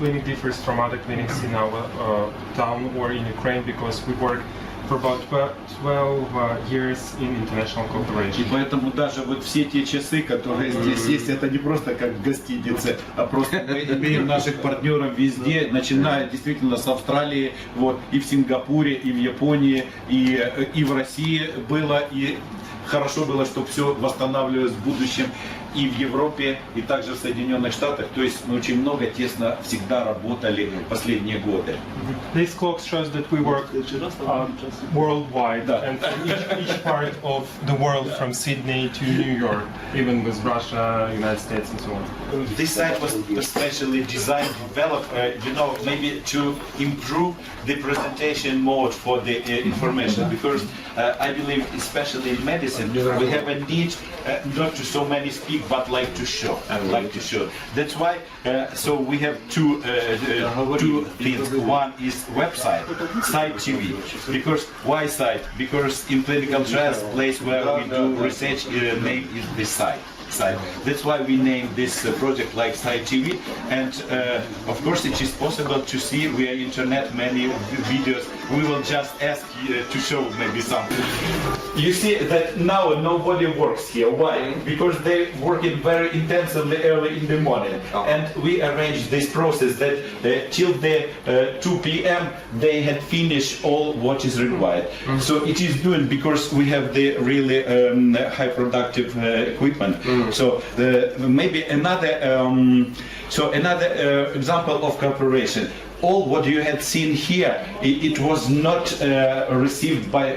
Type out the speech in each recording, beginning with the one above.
clinic differs from other clinics in our town or in Ukraine because we work for about 12 years in international cooperation. И поэтому даже вот все те часы, которые здесь есть, это не просто как в гостинице, а просто мы имеем наших партнеров везде, начиная действительно с Австралии, вот, и в Сингапуре, и в Японии, и в России было, и хорошо было, что все восстанавливалось в будущем и в Европе, и также в Соединенных Штатах. То есть мы очень много, тесно всегда работали последние годы. This clock shows that we work worldwide and each part of the world from Sydney to New York, even with Russia, United States and so on. This site was especially designed, developed, maybe to improve the presentation mode for the information, because I believe, especially in medicine, we have a need not to so many speak, but like to show. That's why. So we have two things. One is website, site TV. Because why site? Because in clinical trials, place where we do research, name is the site. That's why we named this project like Site TV, and of course it is possible to see via internet many videos. We will just ask you to show maybe something. You see that now nobody works here. Why? Because they working very intensively early in the morning, and we arranged this process that till the 2 p.m. they had finished all what is required. So it is doing because we have the really high productive equipment. So maybe another example of cooperation. All what you had seen here, it was not received by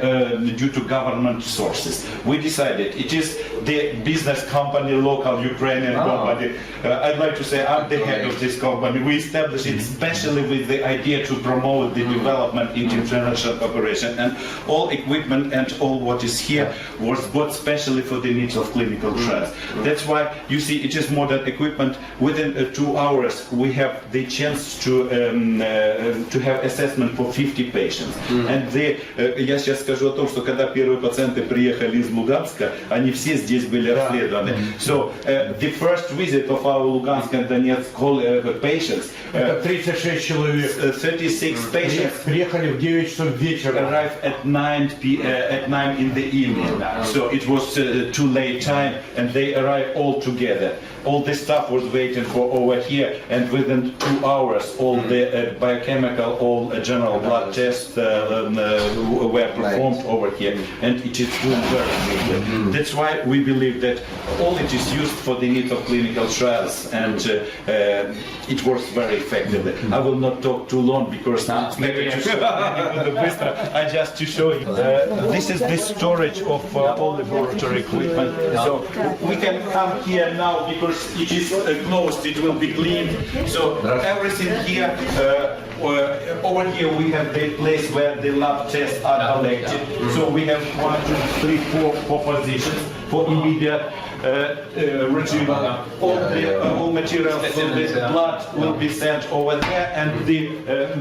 due to government sources. We decided it is the business company, local Ukrainian company. I'd like to say I'm the head of this company. We established it especially with the idea to promote the development in international cooperation, and all equipment and all what is here was bought specially for the needs of clinical trials. That's why you see it is modern equipment. Within 2 hours we have the chance to have assessment for 50 patients. And я сейчас скажу о том, что когда первые пациенты приехали из Луганска, они все здесь были расследованы. So the first visit of our Lugansk and Donetsk patients, 36 человек, 36 patients приехали в 9 часов вечера. Arrived at 9 in the evening. So it was too late time, and they arrived all together. All the staff was waiting for over here, and within 2 hours, all the biochemical, all general blood tests were performed over here, and it is doing very quickly. That's why we believe that all it is used for the need of clinical trials, and it works very effectively. I will not talk too long because I just to show you. This is the storage of all laboratory equipment. So we can come here now because it is closed, it will be cleaned. So everything here, over here we have the place where the lab tests are collected. So we have 1, 2, 3, 4 positions for immediate retrieval. All materials from the blood will be sent over there, and the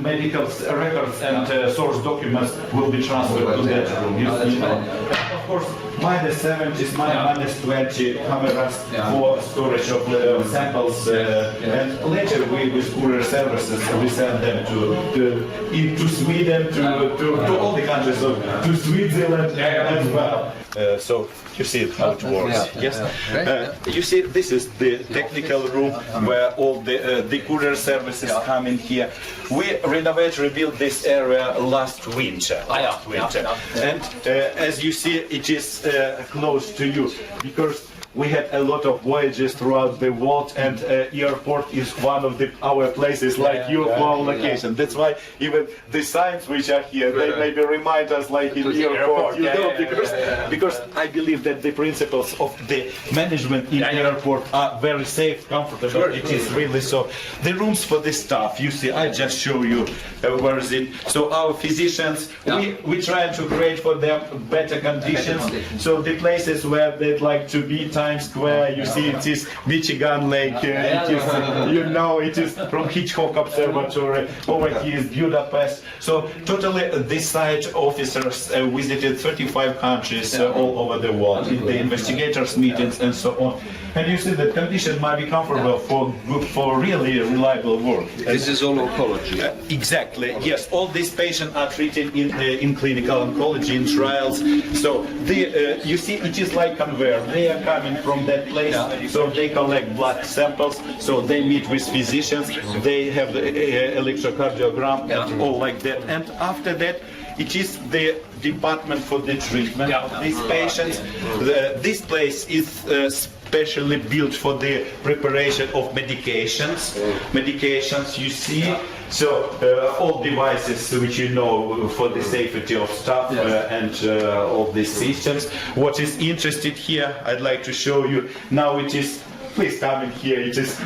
medical records and source documents will be transferred to that room. Of course, -70, -20 cameras for storage of samples, and later we, with courier services, we send them to Sweden, to all the countries, to Switzerland as well. So you see how it works. Yes. You see, this is the technical room where all the courier services come in here. We rebuilt this area last winter. And as you see, it is close to you because we had a lot of voyages throughout the world, and airport is one of our places like your location. That's why even the signs which are here, they maybe remind us like in airport, because I believe that the principles of the management in airport are very safe, comfortable. It is really so. The rooms for the staff, you see, I just show you where is it. So our physicians, we try to create for them better conditions. So the places where they'd like to be, time Times Square. You see, it is Michigan Lake. It is, you know, it is from Hitchcock Observatory. Over here is Budapest. So totally, this site officers visited 35 countries all over the world in the investigators meetings and so on. And you see that conditions might be comfortable for really reliable work. This is all oncology. Exactly. Yes, all these patients are treated in clinical oncology in trials. So you see, it is like conveyor. They are coming from that place, so they collect blood samples. So they meet with physicians. They have the electrocardiogram and all like that. And after that, it is the department for the treatment of these patients. This place is specially built for the preparation of medications. Medications, you see. So all devices which you know for the safety of staff and all these systems. What is interested here, I'd like to show you. Now it is. Please come in here. It is,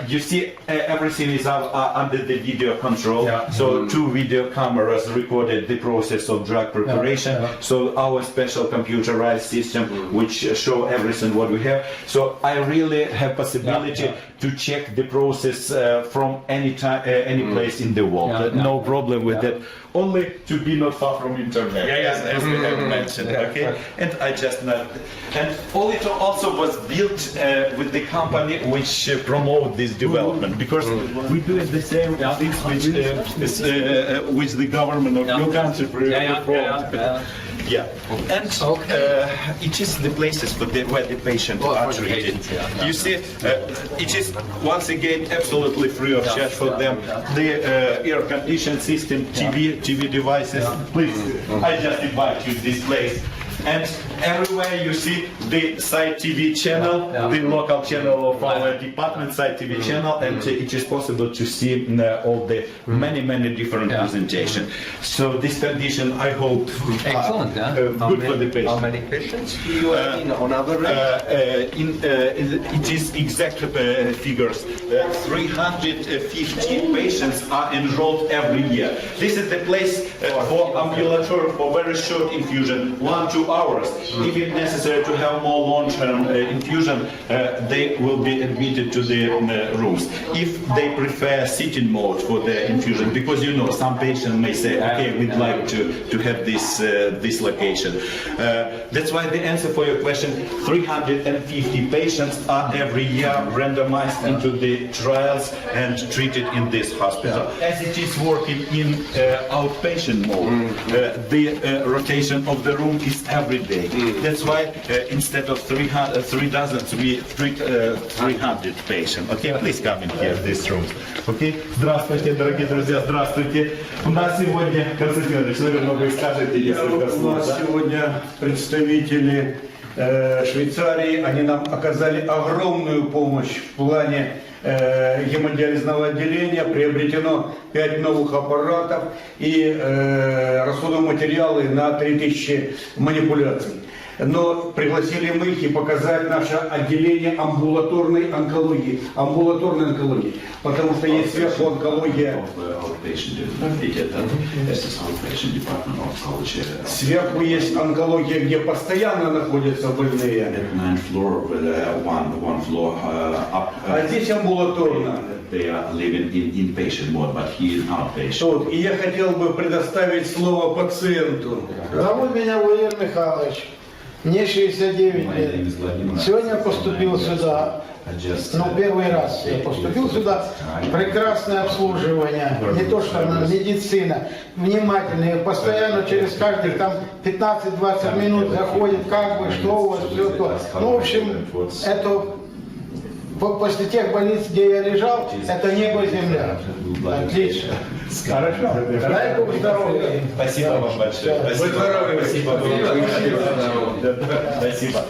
you see, everything is under the video control. So 2 video cameras recorded the process of drug preparation. So our special computerized system, which show everything what we have. So I really have possibility to check the process from any time, any place in the world. No problem with that. Only to be not far from internet, as we have mentioned. Okay, and I just not. And all it also was built with the company which promote this development, because we do the same things which the government of your country promote. Yeah, and it is the places where the patient are treated. You see, it is once again absolutely free of charge for them. The air conditioning system, TV devices. Please, I just invite you to this place. And everywhere you see the site TV channel, the local channel of our department, site TV channel, and it is possible to see all the many different presentations. So this condition, I hope, Excellent. Good for the patient. How many patients do you have on average? It is exact figures. 350 patients are enrolled every year. This is the place for ambulatory, for very short infusion, 1-2 hours. If it's necessary to have more long-term infusion, they will be admitted to the rooms. If they prefer sitting mode for the infusion, because you know some patients may say, okay, we'd like to have this location. That's why the answer for your question, 350 patients are every year randomized into the trials and treated in this hospital. As it is working in outpatient mode, the rotation of the room is every day. That's why instead of 300, we treat 300 patients. Okay, please come in here, this room. Okay, здравствуйте, дорогие друзья, здравствуйте. У нас сегодня, Константин Ильич, наверное, вы скажете несколько слов. У нас сегодня представители Швейцарии, они нам оказали огромную помощь в плане гемодиализного отделения, приобретено 5 новых аппаратов и расходные материалы на 3000 манипуляций. Но пригласили мы их и показать наше отделение амбулаторной онкологии. Потому что есть сверху онкология. Сверху есть онкология, где постоянно находятся больные. А здесь амбулаторно. Вот, и я хотел бы предоставить слово пациенту. Зовут меня Владимир Михайлович. Мне 69 лет. Сегодня я поступил сюда, первый раз я поступил сюда. Прекрасное обслуживание, не то что медицина, внимательные, постоянно через каждых там 15-20 минут заходит, как бы, что у вас, все то. Ну, в общем, это после тех больниц, где я лежал, это небо и земля. Отлично. Хорошо. Дай Бог здоровья. Спасибо вам большое. Спасибо. Спасибо.